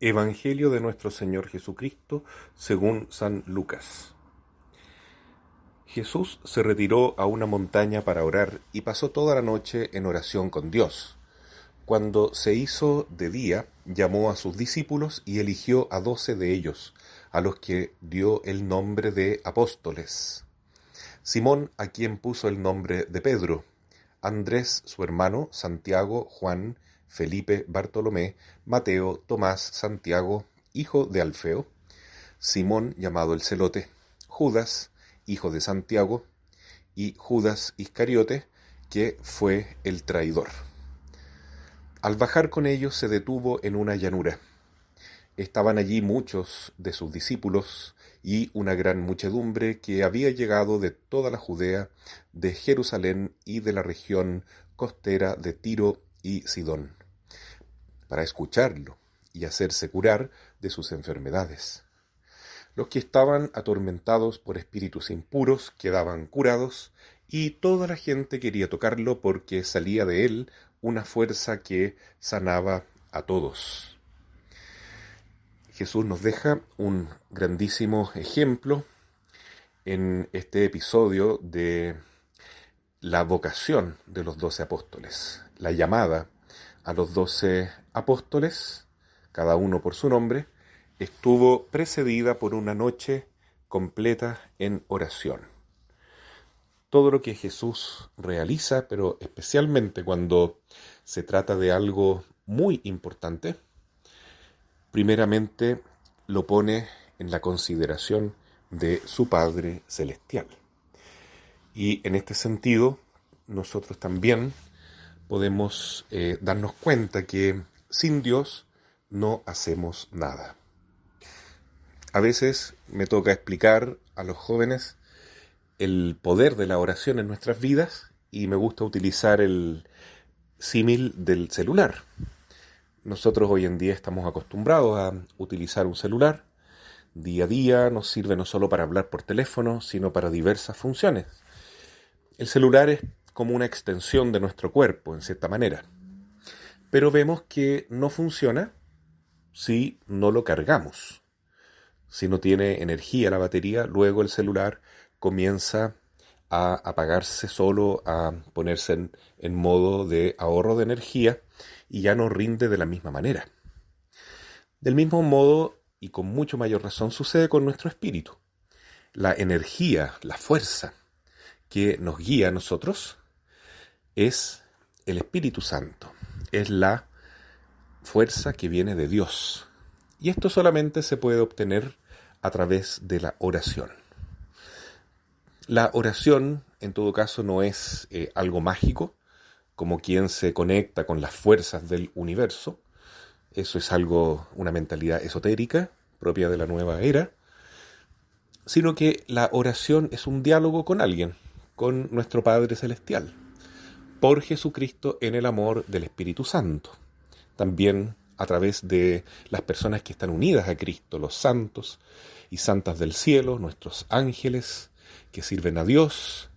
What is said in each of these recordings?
Evangelio de nuestro Señor Jesucristo según San Lucas. Jesús se retiró a una montaña para orar y pasó toda la noche en oración con Dios. Cuando se hizo de día, llamó a sus discípulos y eligió a 12 de ellos, a los que dio el nombre de apóstoles. Simón, a quien puso el nombre de Pedro; Andrés, su hermano; Santiago, Juan, Felipe, Bartolomé, Mateo, Tomás, Santiago, hijo de Alfeo; Simón, llamado el Celote; Judas, hijo de Santiago; y Judas Iscariote, que fue el traidor. Al bajar con ellos se detuvo en una llanura. Estaban allí muchos de sus discípulos y una gran muchedumbre que había llegado de toda la Judea, de Jerusalén y de la región costera de Tiro y Sidón, para escucharlo y hacerse curar de sus enfermedades. Los que estaban atormentados por espíritus impuros quedaban curados, y toda la gente quería tocarlo porque salía de él una fuerza que sanaba a todos. Jesús nos deja un grandísimo ejemplo en este episodio de la vocación de los 12 apóstoles, la llamada a los 12 apóstoles, cada uno por su nombre, estuvo precedida por una noche completa en oración. Todo lo que Jesús realiza, pero especialmente cuando se trata de algo muy importante, primeramente lo pone en la consideración de su Padre Celestial. Y en este sentido, nosotros también podemos darnos cuenta que sin Dios no hacemos nada. A veces me toca explicar a los jóvenes el poder de la oración en nuestras vidas y me gusta utilizar el símil del celular. Nosotros hoy en día estamos acostumbrados a utilizar un celular. Día a día nos sirve no solo para hablar por teléfono, sino para diversas funciones. El celular es como una extensión de nuestro cuerpo, en cierta manera. Pero vemos que no funciona si no lo cargamos. Si no tiene energía la batería, luego el celular comienza a apagarse solo, a ponerse en modo de ahorro de energía y ya no rinde de la misma manera. Del mismo modo y con mucho mayor razón sucede con nuestro espíritu. La energía, la fuerza que nos guía a nosotros es el Espíritu Santo, es la fuerza que viene de Dios. Y esto solamente se puede obtener a través de la oración. La oración, en todo caso, no es algo mágico, como quien se conecta con las fuerzas del universo. Eso es una mentalidad esotérica, propia de la nueva era, sino que la oración es un diálogo con alguien, con nuestro Padre Celestial, por Jesucristo en el amor del Espíritu Santo. También a través de las personas que están unidas a Cristo, los santos y santas del cielo, nuestros ángeles que sirven a Dios,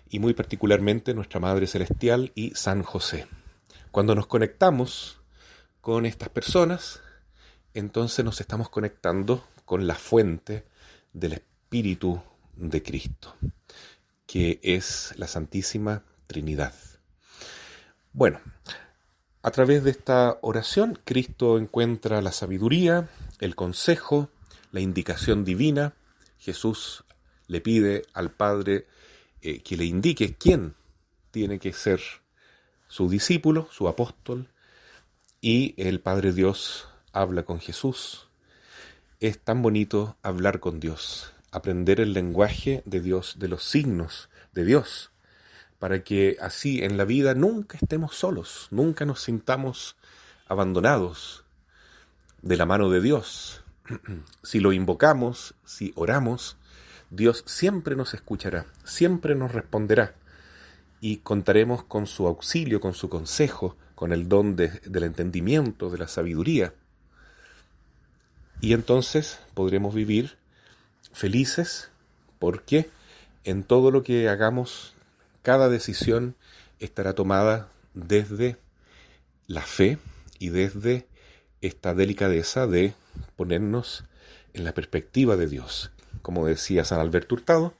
y muy particularmente nuestra Madre Celestial y San José. Cuando nos conectamos con estas personas, entonces nos estamos conectando con la fuente del Espíritu de Cristo, que es la Santísima Trinidad. Bueno, a través de esta oración, Cristo encuentra la sabiduría, el consejo, la indicación divina. Jesús le pide al Padre que le indique quién tiene que ser su discípulo, su apóstol, y el Padre Dios habla con Jesús. Es tan bonito hablar con Dios, aprender el lenguaje de Dios, de los signos de Dios, para que así en la vida nunca estemos solos, nunca nos sintamos abandonados de la mano de Dios. Si lo invocamos, si oramos, Dios siempre nos escuchará, siempre nos responderá, y contaremos con su auxilio, con su consejo, con el don del entendimiento, de la sabiduría. Y entonces podremos vivir felices, porque en todo lo que hagamos, cada decisión estará tomada desde la fe y desde esta delicadeza de ponernos en la perspectiva de Dios. Como decía San Alberto Hurtado,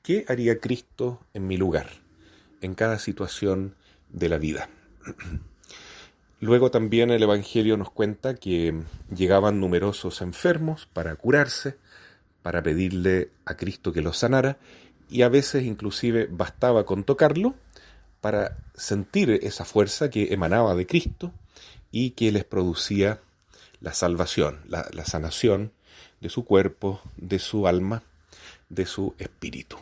¿qué haría Cristo en mi lugar, en cada situación de la vida? Luego también el Evangelio nos cuenta que llegaban numerosos enfermos para curarse, para pedirle a Cristo que los sanara, y a veces inclusive bastaba con tocarlo para sentir esa fuerza que emanaba de Cristo y que les producía la salvación, la sanación de su cuerpo, de su alma, de su espíritu.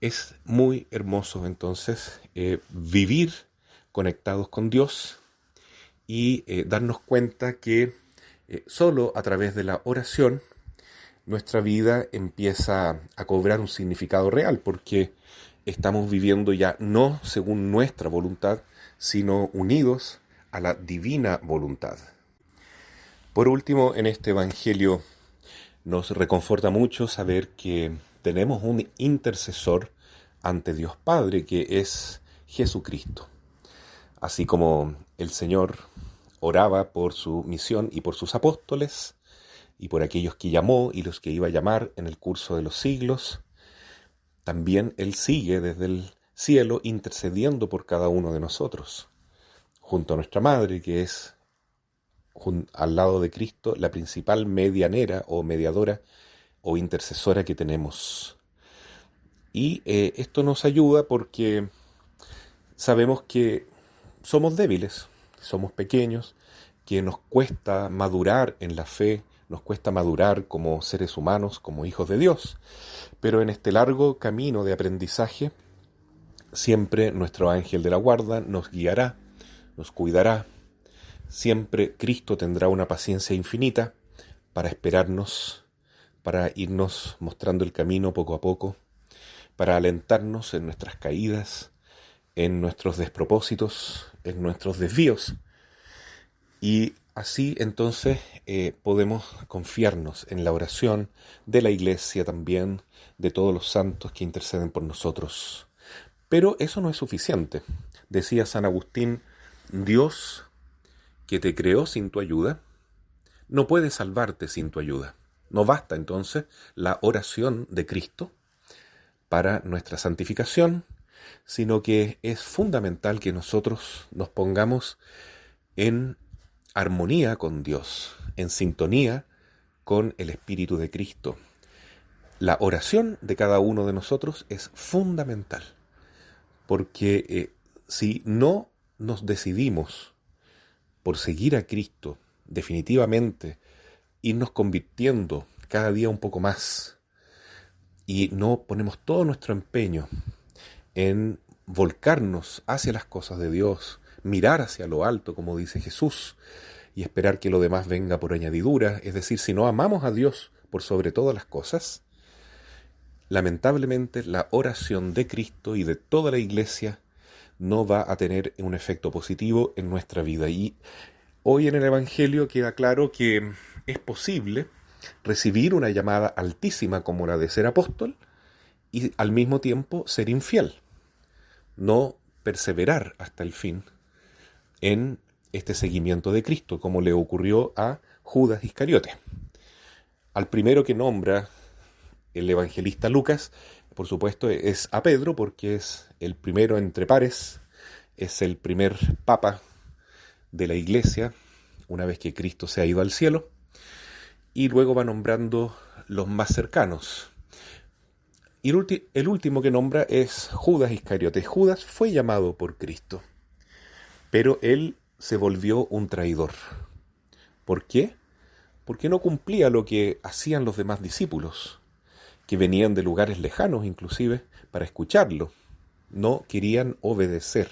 Es muy hermoso entonces vivir conectados con Dios y darnos cuenta que solo a través de la oración nuestra vida empieza a cobrar un significado real, porque estamos viviendo ya no según nuestra voluntad, sino unidos a la divina voluntad. Por último, en este Evangelio nos reconforta mucho saber que tenemos un intercesor ante Dios Padre, que es Jesucristo. Así como el Señor oraba por su misión y por sus apóstoles, y por aquellos que llamó y los que iba a llamar en el curso de los siglos, también Él sigue desde el cielo intercediendo por cada uno de nosotros, junto a nuestra Madre, que es al lado de Cristo la principal medianera o mediadora o intercesora que tenemos. Y esto nos ayuda porque sabemos que somos débiles, somos pequeños, que nos cuesta madurar en la fe, nos cuesta madurar como seres humanos, como hijos de Dios. Pero en este largo camino de aprendizaje, siempre nuestro ángel de la guarda nos guiará, nos cuidará. Siempre Cristo tendrá una paciencia infinita para esperarnos, para irnos mostrando el camino poco a poco, para alentarnos en nuestras caídas, en nuestros despropósitos, en nuestros desvíos. Y así entonces podemos confiarnos en la oración de la Iglesia también, de todos los santos que interceden por nosotros. Pero eso no es suficiente. Decía San Agustín, Dios, que te creó sin tu ayuda, no puede salvarte sin tu ayuda. No basta entonces la oración de Cristo para nuestra santificación, sino que es fundamental que nosotros nos pongamos en armonía con Dios, en sintonía con el Espíritu de Cristo. La oración de cada uno de nosotros es fundamental, porque si no nos decidimos por seguir a Cristo definitivamente, irnos convirtiendo cada día un poco más, y no ponemos todo nuestro empeño en volcarnos hacia las cosas de Dios, mirar hacia lo alto, como dice Jesús, y esperar que lo demás venga por añadidura, es decir, si no amamos a Dios por sobre todas las cosas, lamentablemente la oración de Cristo y de toda la Iglesia no va a tener un efecto positivo en nuestra vida. Y hoy en el Evangelio queda claro que es posible recibir una llamada altísima como la de ser apóstol y al mismo tiempo ser infiel, no perseverar hasta el fin en este seguimiento de Cristo, como le ocurrió a Judas Iscariote. Al primero que nombra el evangelista Lucas, por supuesto, es a Pedro, porque es el primero entre pares, es el primer papa de la Iglesia, una vez que Cristo se ha ido al cielo, y luego va nombrando los más cercanos. Y el último que nombra es Judas Iscariote. Judas fue llamado por Cristo, pero él se volvió un traidor. ¿Por qué? Porque no cumplía lo que hacían los demás discípulos, que venían de lugares lejanos inclusive para escucharlo. No querían obedecer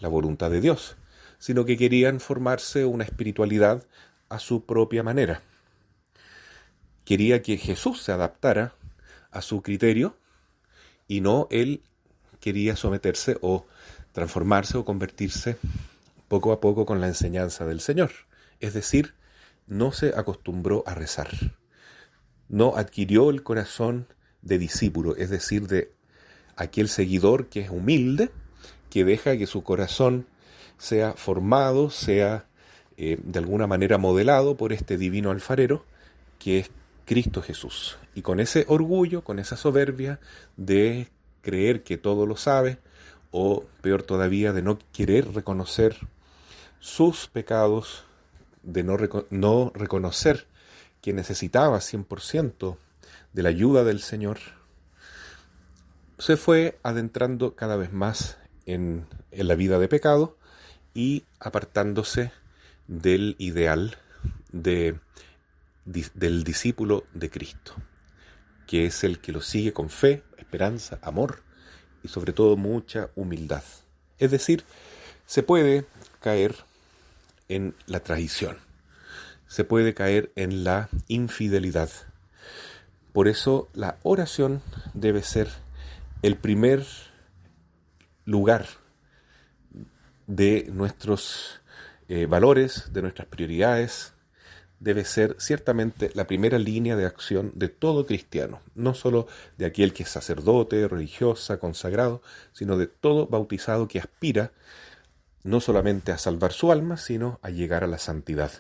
la voluntad de Dios, sino que querían formarse una espiritualidad a su propia manera. Quería que Jesús se adaptara a su criterio y no él quería someterse o transformarse o convertirse poco a poco con la enseñanza del Señor. Es decir, no se acostumbró a rezar. No adquirió el corazón de discípulo, es decir, de aquel seguidor que es humilde, que deja que su corazón sea formado, sea de alguna manera modelado por este divino alfarero que es Cristo Jesús. Y con ese orgullo, con esa soberbia de creer que todo lo sabe, o peor todavía, de no querer reconocer sus pecados, de no reconocer que necesitaba 100% de la ayuda del Señor, se fue adentrando cada vez más en la vida de pecado y apartándose del ideal del discípulo de Cristo, que es el que lo sigue con fe, esperanza, amor y sobre todo mucha humildad. Es decir, se puede caer en la traición, se puede caer en la infidelidad. Por eso la oración debe ser el primer lugar de nuestros valores, de nuestras prioridades. Debe ser ciertamente la primera línea de acción de todo cristiano, no solo de aquel que es sacerdote, religiosa, consagrado, sino de todo bautizado que aspira no solamente a salvar su alma, sino a llegar a la santidad.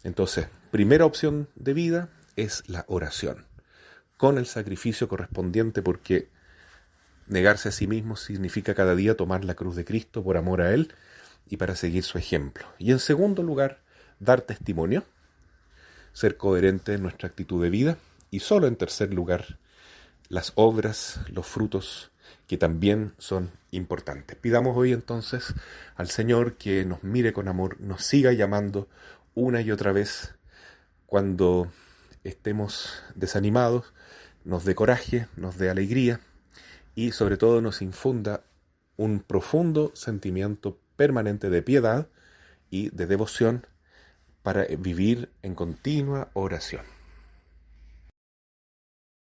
Entonces, primera opción de vida es la oración, con el sacrificio correspondiente, porque negarse a sí mismo significa cada día tomar la cruz de Cristo por amor a Él y para seguir su ejemplo. Y en segundo lugar, dar testimonio, ser coherente en nuestra actitud de vida. Y solo en tercer lugar, las obras, los frutos, que también son importantes. Pidamos hoy entonces al Señor que nos mire con amor, nos siga llamando una y otra vez cuando estemos desanimados, nos dé coraje, nos dé alegría y sobre todo nos infunda un profundo sentimiento permanente de piedad y de devoción para vivir en continua oración.